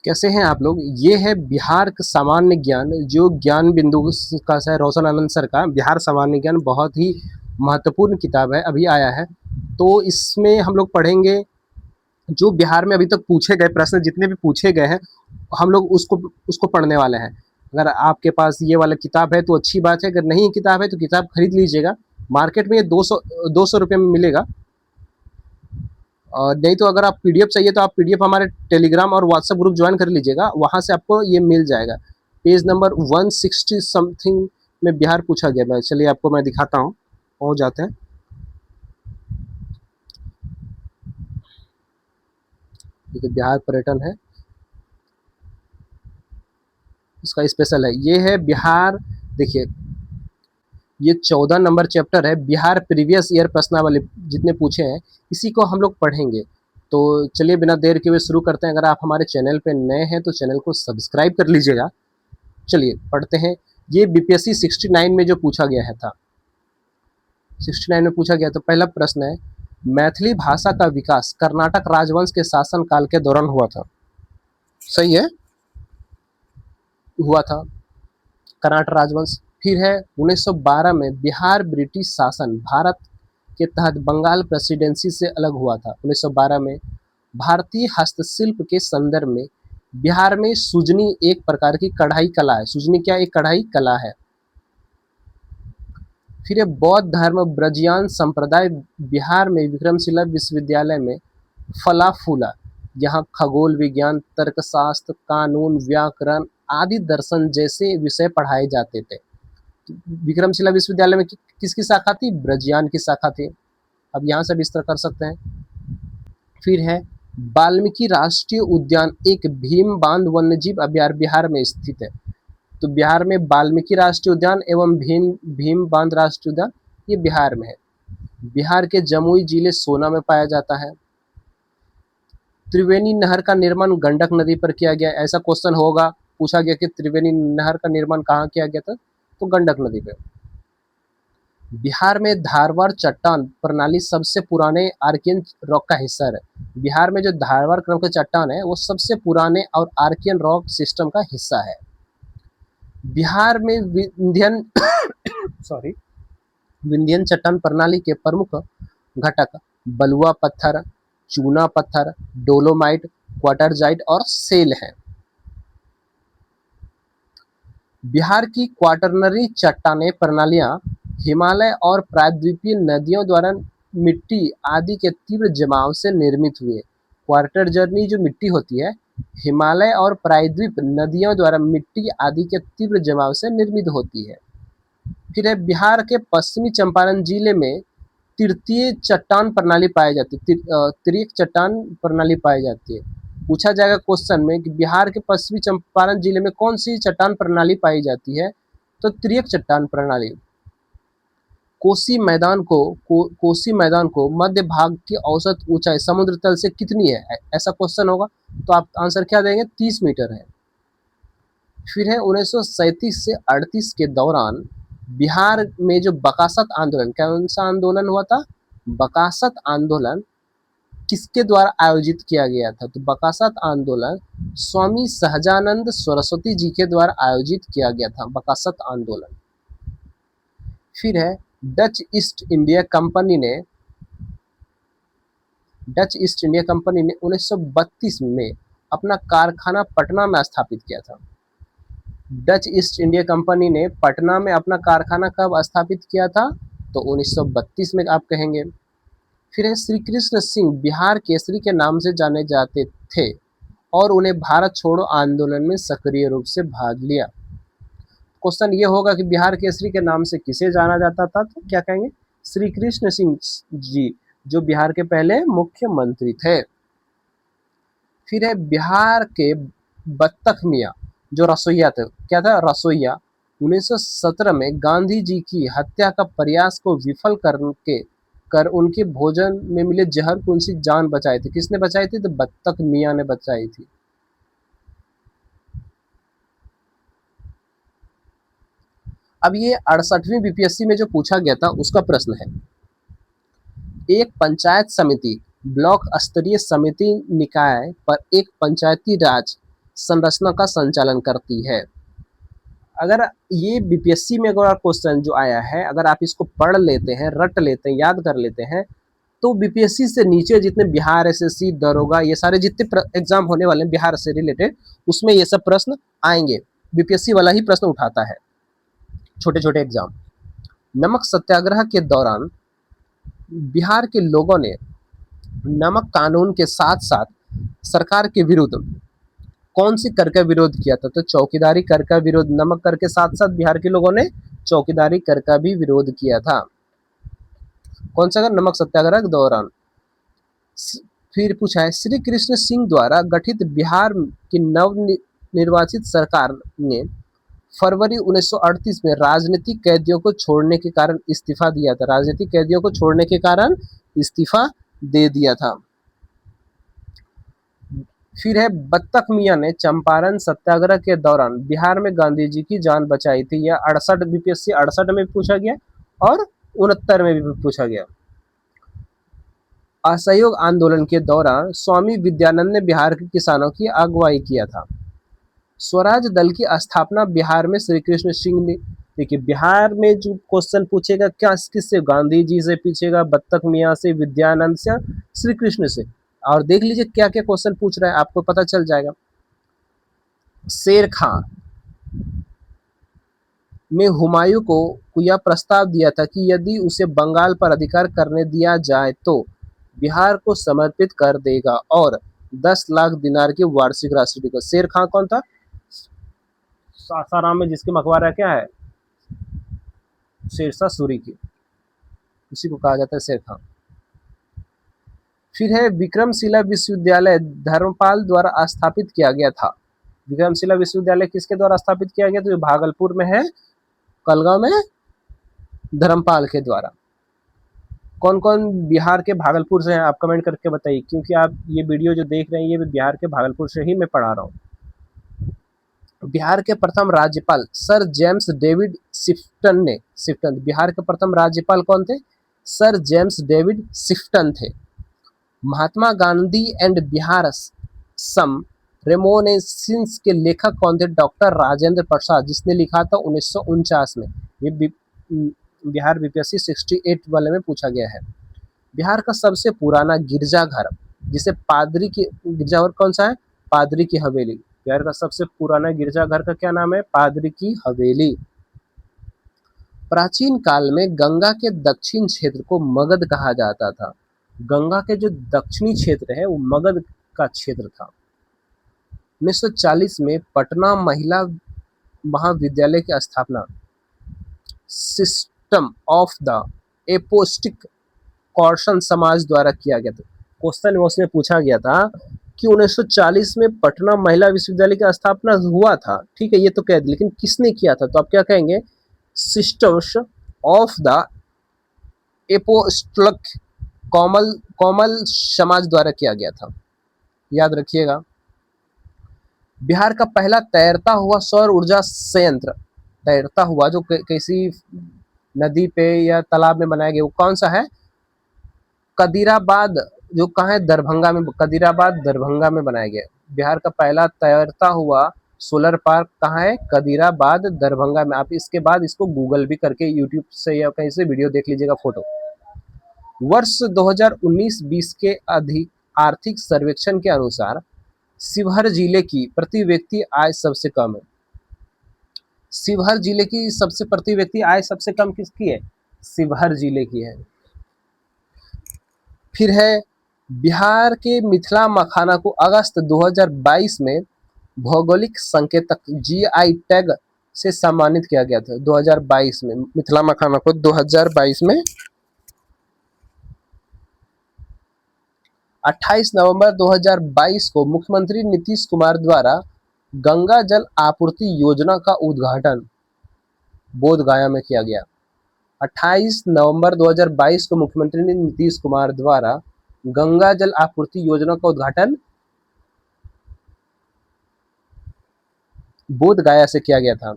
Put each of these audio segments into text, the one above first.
कैसे हैं आप लोग? ये है बिहार का सामान्य ज्ञान, जो ज्ञान बिंदु का है रोशन आनंद सर का। बिहार सामान्य ज्ञान बहुत ही महत्वपूर्ण किताब है, अभी आया है। तो इसमें हम लोग पढ़ेंगे जो बिहार में अभी तक पूछे गए प्रश्न, जितने भी पूछे गए हैं, हम लोग उसको उसको पढ़ने वाले हैं। अगर आपके पास ये वाला किताब है तो अच्छी बात है, अगर नहीं किताब है तो किताब खरीद लीजिएगा। मार्केट में ये 200 रुपये में मिलेगा। और नहीं तो अगर आप पीडीएफ चाहिए तो आप पीडीएफ हमारे टेलीग्राम और व्हाट्सएप ग्रुप ज्वाइन कर लीजिएगा, वहाँ से आपको ये मिल जाएगा। पेज नंबर 160 समथिंग में बिहार पूछा गया है। चलिए आपको मैं दिखाता हूँ, पहुँच जाते हैं। देखिए बिहार पर्यटन है, इसका स्पेशल है, ये है बिहार। देखिए ये 14 नंबर चैप्टर है, बिहार प्रीवियस ईयर प्रश्नावली जितने पूछे हैं इसी को हम लोग पढ़ेंगे। तो चलिए बिना देर के हुए शुरू करते हैं। अगर आप हमारे चैनल पे नए हैं तो चैनल को सब्सक्राइब कर लीजिएगा। चलिए पढ़ते हैं। ये बीपीएससी 69 में जो पूछा गया है था, 69 में पूछा गया। तो पहला प्रश्न है, मैथिली भाषा का विकास कर्नाटक राजवंश के शासन काल के दौरान हुआ था। सही है, हुआ था कर्नाटक राजवंश। फिर है 1912 में बिहार ब्रिटिश शासन भारत के तहत बंगाल प्रेसिडेंसी से अलग हुआ था। 1912 में भारतीय हस्तशिल्प के संदर्भ में बिहार में सुजनी एक प्रकार की कढ़ाई कला है। सुजनी क्या? एक कढ़ाई कला है। फिर ये बौद्ध धर्म ब्रजियान संप्रदाय बिहार में विक्रमशिला विश्वविद्यालय में फला फूला। यहाँ खगोल विज्ञान, तर्कशास्त्र, कानून, व्याकरण आदि दर्शन जैसे विषय पढ़ाए जाते थे। विक्रमशिला विश्वविद्यालय में किसकी शाखा थी? ब्रजियान की शाखा थी। अब यहाँ से विस्तार कर सकते हैं। फिर है वाल्मीकि राष्ट्रीय उद्यान एक भीम बांध वन्यजीव अभयारण्य बिहार में स्थित है। तो बिहार में वाल्मीकि राष्ट्रीय उद्यान एवं भीम बांध राष्ट्रीय उद्यान ये बिहार में है। बिहार के जमुई जिले सोना में पाया जाता है। त्रिवेणी नहर का निर्माण गंडक नदी पर किया गया। ऐसा क्वेश्चन होगा, पूछा गया कि त्रिवेणी नहर का निर्माण कहाँ किया गया था, तो गंडक नदी पे। बिहार में धारवाड़ चट्टान प्रणाली सबसे पुराने आर्कियन रॉक का हिस्सा है। बिहार में जो धारवाड़ क्रम के चट्टान है वो सबसे पुराने और आर्कियन रॉक सिस्टम का हिस्सा है। बिहार में विंध्यन सॉरी विंध्यन चट्टान प्रणाली के प्रमुख घटक बलुआ पत्थर, चूना पत्थर, डोलोमाइट, क्वार्टरजाइट और सेल हैं। बिहार की क्वाटरनरी चट्टानें प्रणालियां हिमालय और प्रायद्वीपीय नदियों द्वारा मिट्टी आदि के तीव्र जमाव से निर्मित हुए। क्वाटरजर्नी जो मिट्टी होती है, हिमालय और प्रायद्वीप नदियों द्वारा मिट्टी आदि के तीव्र जमाव से निर्मित होती है। फिर है बिहार के पश्चिमी चंपारण जिले में तृतीय चट्टान प्रणाली पाई जाती है। तिर्यक चट्टान प्रणाली पाई जाती है। पूछा जाएगा क्वेश्चन में कि बिहार के पश्चिमी चंपारण जिले में कौन सी चट्टान प्रणाली पाई जाती है, तो तिर्यक चट्टान प्रणाली। कोसी मैदान को मध्य भाग की औसत ऊंचाई समुद्र तल से कितनी है, ऐसा क्वेश्चन होगा तो आप आंसर क्या देंगे? 30 मीटर है। फिर है 1937 से 38 के दौरान बिहार में जो बकासत आंदोलन, कौन सा आंदोलन हुआ था? बकासत आंदोलन किसके द्वारा आयोजित किया गया था? तो बकासत आंदोलन स्वामी सहजानंद सरस्वती जी के द्वारा आयोजित किया गया था, बकासत आंदोलन। फिर है डच ईस्ट इंडिया कंपनी ने 1932 में अपना कारखाना पटना में स्थापित किया था। डच ईस्ट इंडिया कंपनी ने पटना में अपना कारखाना कब स्थापित किया था? तो 1932 में आप कहेंगे। फिर है श्री कृष्ण सिंह बिहार केसरी के नाम से जाने जाते थे और उन्हें भारत छोड़ो आंदोलन में सक्रिय रूप से भाग लिया। क्वेश्चन ये होगा कि बिहार केसरी के नाम से किसे जाना जाता था, तो क्या कहेंगे? श्री कृष्ण सिंह जी, जो बिहार के पहले मुख्यमंत्री थे। फिर है बिहार के बत्तख मियाँ जो रसोइया थे, क्या था? रसोइया। 1917 में गांधी जी की हत्या का प्रयास को विफल कर उनके भोजन में मिले जहर को उनकी जान बचाई थी। किसने बचाई थी? तो बत्तख मियाँ ने बचाई थी। अब ये 68वीं बीपीएससी में जो पूछा गया था उसका प्रश्न है, एक पंचायत समिति ब्लॉक स्तरीय समिति निकाय पर एक पंचायती राज संरचना का संचालन करती है। अगर ये बीपीएससी में अगर क्वेश्चन जो आया है, अगर आप इसको पढ़ लेते हैं, रट लेते हैं, याद कर लेते हैं, तो बीपीएससी से नीचे जितने बिहार एसएससी, दरोगा, ये सारे जितने एग्जाम होने वाले हैं बिहार से रिलेटेड, उसमें ये सब प्रश्न आएंगे। बीपीएससी वाला ही प्रश्न उठाता है, छोटे छोटे एग्जाम। नमक सत्याग्रह के दौरान बिहार के लोगों ने नमक कानून के साथ साथ सरकार के विरुद्ध कौन सी कर का विरोध किया था? तो चौकीदारी कर का विरोध। नमक कर के साथ साथ बिहार के लोगों ने चौकीदारी कर का भी विरोध किया था। कौन सा कर? नमक सत्याग्रह के दौरान। फिर पूछा है, श्री कृष्ण सिंह द्वारा गठित बिहार की नव निर्वाचित सरकार ने फरवरी 1938 में राजनीतिक कैदियों को छोड़ने के कारण इस्तीफा दिया था। राजनीतिक कैदियों को छोड़ने के कारण इस्तीफा दे दिया था। फिर है, बत्तख मियाँ ने चंपारण सत्याग्रह के दौरान बिहार में गांधी जी की जान बचाई थी। यह 68 बीपीएससी 68 में भी पूछा गया और 69 में भी पूछा गया। असहयोग आंदोलन के दौरान स्वामी विद्यानंद ने बिहार के किसानों की अगुवाई किया था। स्वराज दल की स्थापना बिहार में श्री कृष्ण सिंह ने। देखिए, बिहार में जो क्वेश्चन पूछेगा क्या किससे? गांधी जी से पूछेगा, बत्तख मियाँ से, विद्यानंद से, श्री कृष्ण से। और देख लीजिए क्या क्या क्वेश्चन पूछ रहा है, आपको पता चल जाएगा। शेर खां में हुमायूं को यह प्रस्ताव दिया था कि यदि उसे बंगाल पर अधिकार करने दिया जाए तो बिहार को समर्पित कर देगा और 10 लाख दिनार की वार्षिक राशि देगा। शेर खां कौन था? सासाराम में जिसके मकबरा क्या है? शेरशाह सूरी की, उसी को कहा जाता है शेर खां। फिर है, विक्रमशिला विश्वविद्यालय धर्मपाल द्वारा स्थापित किया गया था। विक्रमशिला विश्वविद्यालय किसके द्वारा स्थापित किया गया? तो भागलपुर में है, कलगांव में धर्मपाल के द्वारा। कौन कौन बिहार के भागलपुर से हैं आप कमेंट करके बताइए, क्योंकि आप ये वीडियो जो देख रहे हैं ये भी बिहार के भागलपुर से ही मैं पढ़ा रहा हूँ। बिहार के प्रथम राज्यपाल सर जेम्स डेविड सिफ्टन बिहार के प्रथम राज्यपाल कौन थे? सर जेम्स डेविड सिफ्टन थे। महात्मा गांधी एंड बिहार सम रेमोनेंसिस के लेखक कौन थे? डॉक्टर राजेंद्र प्रसाद, जिसने लिखा था 1949 में। ये बिहार बीपीएससी 68 वाले में पूछा गया है। बिहार का सबसे पुराना गिरजाघर, जिसे पादरी की गिरजाघर कौन सा है? पादरी की हवेली। बिहार का सबसे पुराना गिरजाघर का क्या नाम है? पादरी की हवेली। प्राचीन काल में गंगा के दक्षिण क्षेत्र को मगध कहा जाता था। गंगा के जो दक्षिणी क्षेत्र है वो मगध का क्षेत्र था। 1940 में पटना महिला महाविद्यालय की स्थापना सिस्टम ऑफ द एपोस्टिक कॉर्सन समाज द्वारा किया गया था। क्वेश्चन उसमें पूछा गया था कि 1940 में पटना महिला विश्वविद्यालय की स्थापना हुआ था, ठीक है, ये तो कह दिया, लेकिन किसने किया था? तो आप क्या कहेंगे? सिस्टम्स ऑफ द एपोस्टलिक कॉमल समाज द्वारा किया गया था, याद रखिएगा। बिहार का पहला तैरता हुआ सौर ऊर्जा संयंत्र, तैरता हुआ जो किसी नदी पे या तालाब में बनाया गया, वो कौन सा है? कदीराबाद, जो कहाँ है? दरभंगा में। कदीराबाद दरभंगा में बनाया गया। बिहार का पहला तैरता हुआ सोलर पार्क कहाँ है? कदीराबाद दरभंगा में। आप इसके बाद इसको गूगल भी करके यूट्यूब से या कहीं से वीडियो देख लीजिएगा, फोटो। वर्ष 2019-20 के आर्थिक सर्वेक्षण के अनुसार शिवहर जिले की प्रति व्यक्ति आय सबसे कम है। शिवहर जिले की सबसे प्रति व्यक्ति आय सबसे कम किसकी है? शिवहर जिले की है। फिर है, बिहार के मिथिला मखाना को अगस्त 2022 में भौगोलिक संकेतक जीआई टैग से सम्मानित किया गया था। 2022 में मिथिला मखाना को 2022 में 28 नवंबर 2022 को मुख्यमंत्री नीतीश कुमार द्वारा गंगा जल आपूर्ति योजना का उद्घाटन बोध गया में किया गया। 28 नवंबर 2022 को मुख्यमंत्री नीतीश कुमार द्वारा गंगा जल आपूर्ति योजना का उद्घाटन बोध गया से किया गया था।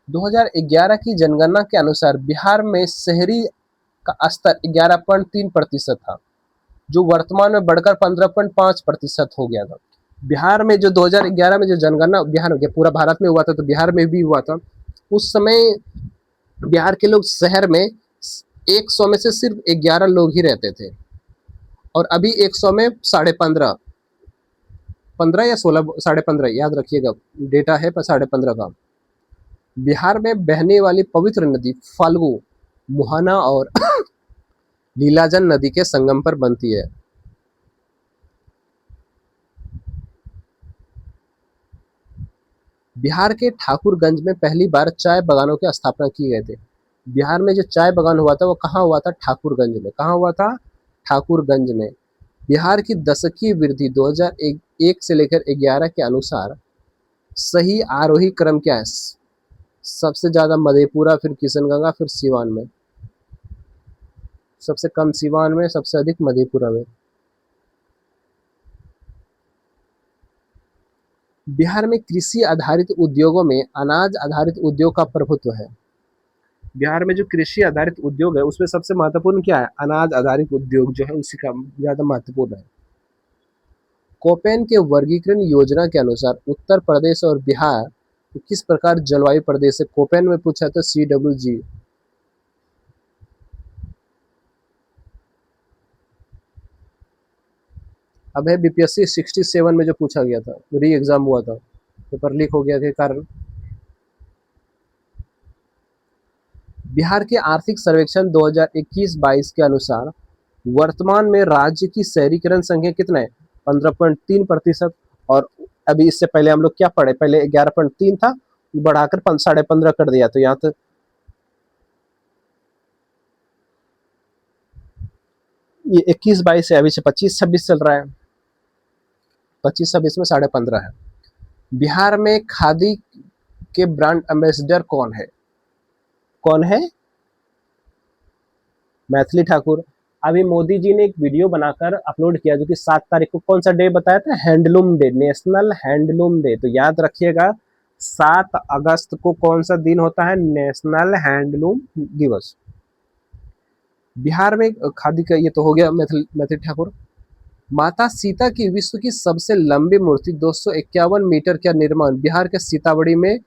2011 की जनगणना के अनुसार बिहार में शहरी का स्तर 11.3% था, जो वर्तमान में बढ़कर 15.5% हो गया था। बिहार में जो 2011 में जो जनगणना बिहार के पूरा भारत में हुआ था, तो बिहार में भी हुआ था। उस समय बिहार के लोग शहर में 100 में से सिर्फ 11 लोग ही रहते थे, और अभी 100 में 15.5, 15 या 16, 15.5 याद रखिएगा, डेटा है पर 15.5 का। बिहार में बहने वाली पवित्र नदी फाल्गु, मुहाना और लीलाजन नदी के संगम पर बनती है। बिहार के ठाकुरगंज में पहली बार चाय बागानों की स्थापना की गई थी। बिहार में जो चाय बागान हुआ था वो कहाँ हुआ था? ठाकुरगंज में। कहाँ हुआ था? ठाकुरगंज में। बिहार की दशकीय वृद्धि 2001 से लेकर 11 के अनुसार सही आरोही क्रम क्या है? सबसे ज्यादा मधेपुरा, फिर किशनगंगा, फिर सीवान में। सबसे कम सीवान में, सबसे अधिक मधेपुरा में। बिहार में कृषि आधारित उद्योगों में अनाज आधारित उद्योग का प्रभुत्व है। बिहार में जो कृषि आधारित उद्योग है उसमें सबसे महत्वपूर्ण क्या है? अनाज आधारित उद्योग जो है उसी का ज्यादा महत्वपूर्ण है। कोपेन के वर्गीकरण योजना के अनुसार उत्तर प्रदेश और बिहार किस प्रकार जलवायु प्रदेश है? कोपेन में पूछा था, CWG। अब है BPSC 67 में जो पूछा गया था, री एग्जाम हुआ था, पेपर लीक हो गया के कारण। बिहार के आर्थिक सर्वेक्षण 2021-22 के अनुसार वर्तमान में राज्य की शहरीकरण संख्या कितना है? 15.3%। और अभी इससे पहले हम लोग क्या पढ़े? पहले 11.3 था, बढ़ाकर 15.5 कर दिया, तो यहाँ तो ये 21-22 है, अभी से 25-26 चल रहा है। 25-26 में 15.5 है। बिहार में खादी के ब्रांड एम्बेसडर कौन है? कौन है? मैथिली ठाकुर। अभी मोदी जी ने एक वीडियो बनाकर अपलोड किया, जो कि 7 तारीख को, कौन सा डे बताया था? Handloom day, national handloom day. तो याद रखिएगा 7 अगस्त को कौन सा दिन होता है? नेशनल हैंडलूम दिवस। बिहार में खादी का ये तो हो गया, मैथिली ठाकुर। माता सीता की विश्व की सबसे लंबी मूर्ति 251 मीटर का निर्माण बिहार के सीतामढ़ी में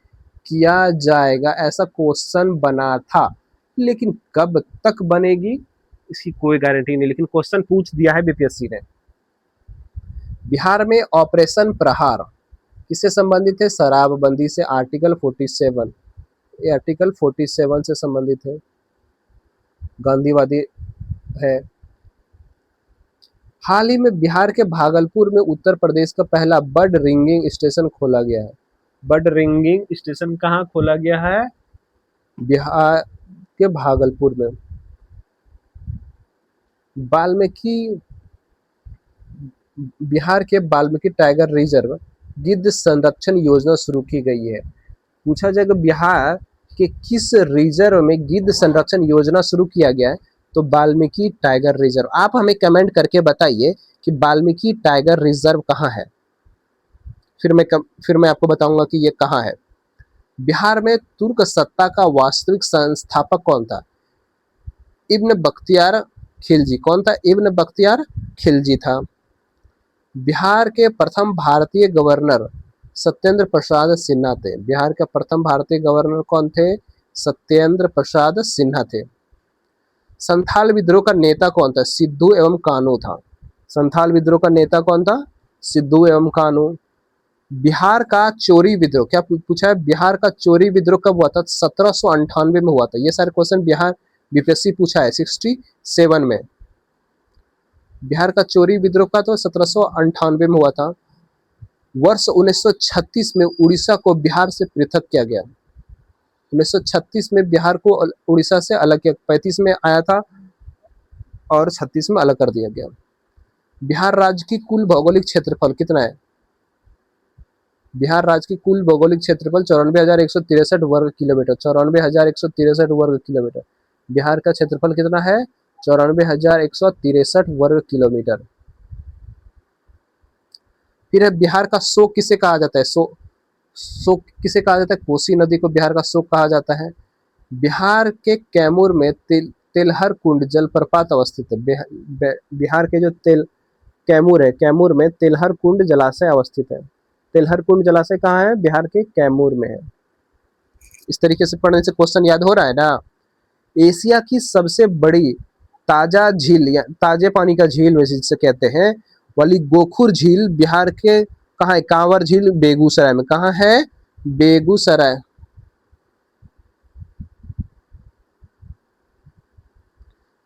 किया जाएगा, ऐसा क्वेश्चन बना था, लेकिन कब तक बनेगी इसकी कोई गारंटी नहीं, लेकिन क्वेश्चन पूछ दिया है BPSC ने। बिहार में ऑपरेशन प्रहार किससे संबंधित है? शराबबंदी से। आर्टिकल 47, ये आर्टिकल 47 से संबंधित है, गांधीवादी है। हाल ही में बिहार के भागलपुर में उत्तर प्रदेश का पहला बर्ड रिंगिंग स्टेशन खोला गया है। बर्ड रिंगिंग स्टेशन कहाँ खोला गया है? बिहार के भागलपुर में। वाल्मीकि बिहार के वाल्मीकि टाइगर रिजर्व गिद्ध संरक्षण योजना शुरू की गई है। पूछा जाएगा बिहार के किस रिजर्व में गिद्ध संरक्षण योजना शुरू किया गया है? तो वाल्मीकि टाइगर रिजर्व। आप हमें कमेंट करके बताइए कि वाल्मीकि टाइगर रिजर्व कहाँ है, फिर मैं आपको बताऊंगा कि ये कहाँ है। बिहार में तुर्क सत्ता का वास्तविक संस्थापक कौन था? इब्न बख्तियार खिलजी। कौन था? इब्न बख्तियार खिलजी था। बिहार के प्रथम भारतीय गवर्नर सत्येंद्र प्रसाद सिन्हा थे। बिहार के प्रथम भारतीय गवर्नर कौन थे? सत्येंद्र प्रसाद सिन्हा थे। संथाल विद्रोह का नेता कौन था? सिद्धू एवं कान्हू था। संथाल विद्रोह का नेता कौन था? सिद्धू एवं कान्हू। बिहार का चोरी विद्रोह, क्या पूछा है? बिहार का चोरी विद्रोह कब हुआ था? 1798 में हुआ था। ये सारे क्वेश्चन बिहार BPSC पूछा है 67 में। बिहार का चोरी विद्रोह का तो 1798 में हुआ था। वर्ष 1936 में उड़ीसा को बिहार से पृथक किया गया। 1936 में बिहार को उड़ीसा से अलग किया, 35 में आया था और 36 में अलग कर दिया गया। बिहार राज्य की कुल भौगोलिक क्षेत्रफल कितना है? बिहार राज्य की कुल भौगोलिक क्षेत्रफल 94,163 वर्ग किलोमीटर। 94,163 वर्ग किलोमीटर। बिहार का क्षेत्रफल कितना है? 94,163 वर्ग किलोमीटर। फिर है बिहार का शोक किसे कहा जाता है? शोक किसे कहा जाता है? कोसी नदी को बिहार का शोक कहा जाता है। बिहार के कैमूर में तेलहर कुंड जलप्रपात अवस्थित है। बिहार के जो कैमूर है, कैमूर में तिलहर कुंड जलाशय अवस्थित है। तिलहर कुंड जलाशय कहाँ है? बिहार के कैमूर में है। इस तरीके से पढ़ने से क्वेश्चन याद हो रहा है ना। एशिया की सबसे बड़ी ताजा झील या ताजे पानी का झील वैसे जिसे कहते हैं वाली गोखुर झील बिहार के कहाँ है? कांवर झील बेगूसराय में। कहाँ है? बेगूसराय।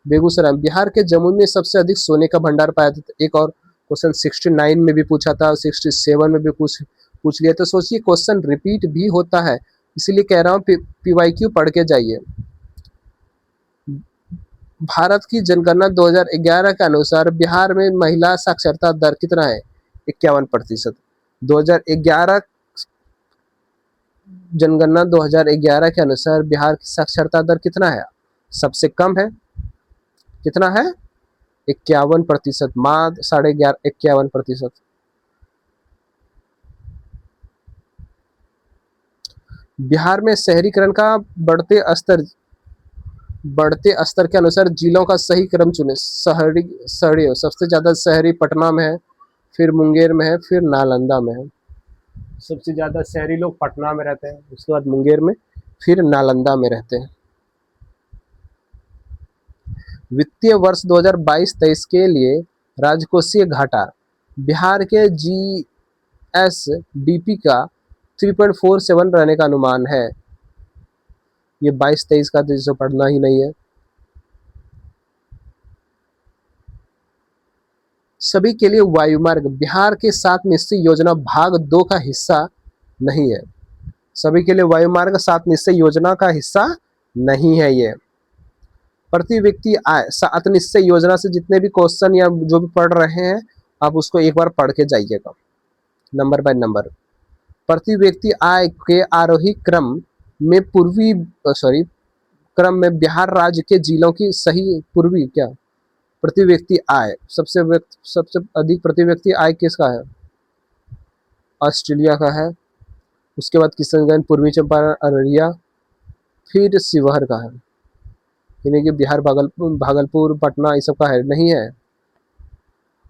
बेगूसराय बिहार के जमुई में सबसे अधिक सोने का भंडार पाया जाता है। एक और क्वेश्चन 69 में भी पूछा था, 67 में भी पूछ लिया। तो सोचिए क्वेश्चन रिपीट भी होता है, इसीलिए कह रहा हूँ पीवाईक्यू पढ़ के जाइए। भारत की जनगणना 2011 के अनुसार बिहार में महिला साक्षरता दर कितना है? 51%। 2011 जनगणना 2011 के अनुसार बिहार की साक्षरता दर कितना है? सबसे कम है। कितना है? 51%, मात्र 11.5 51%। बिहार में शहरीकरण का बढ़ते स्तर के अनुसार जिलों का सही क्रम चुने। शहरी सबसे ज्यादा शहरी पटना में है, फिर मुंगेर में है, फिर नालंदा में है। सबसे ज्यादा शहरी लोग पटना में रहते हैं, उसके बाद मुंगेर में, फिर नालंदा में रहते हैं। वित्तीय वर्ष 2022-23 के लिए राजकोषीय घाटा बिहार के जीएसडीपी का 3.47 रहने का अनुमान है। ये 22-23 का तो जिसे पढ़ना ही नहीं है। सभी के लिए वायुमार्ग बिहार के 7 निश्चय योजना भाग 2 का हिस्सा नहीं है। सभी के लिए वायुमार्ग 7 निश्चय योजना का हिस्सा नहीं है। ये प्रति व्यक्ति आय 7 निश्चय योजना से जितने भी क्वेश्चन या जो भी पढ़ रहे हैं आप उसको एक बार पढ़ के जाइएगा नंबर बाय नंबर। प्रति व्यक्ति आय के आरोही क्रम में क्रम में बिहार राज्य के जिलों की सही पूर्वी क्या प्रति व्यक्ति आय सबसे अधिक प्रति व्यक्ति आय किसका है? ऑस्ट्रेलिया का है। उसके बाद किशनगंज, पूर्वी चंपारण, अररिया, फिर शिवहर का है। यानी कि बिहार भागलपुर पटना ये सब का है नहीं है।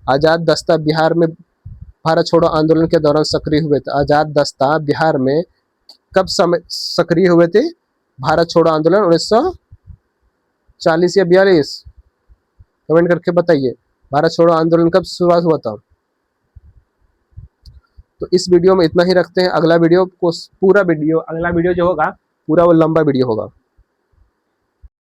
आजाद दस्ता बिहार में भारत छोड़ो आंदोलन के दौरान सक्रिय हुए थे। आजाद दस्ता बिहार में कब समय सक्रिय हुए थे? भारत छोड़ो आंदोलन 1940 या 42। कमेंट करके बताइए भारत छोड़ो आंदोलन कब शुरुआत हुआ था। तो इस वीडियो में इतना ही रखते हैं। अगला वीडियो जो होगा पूरा वो लंबा वीडियो होगा।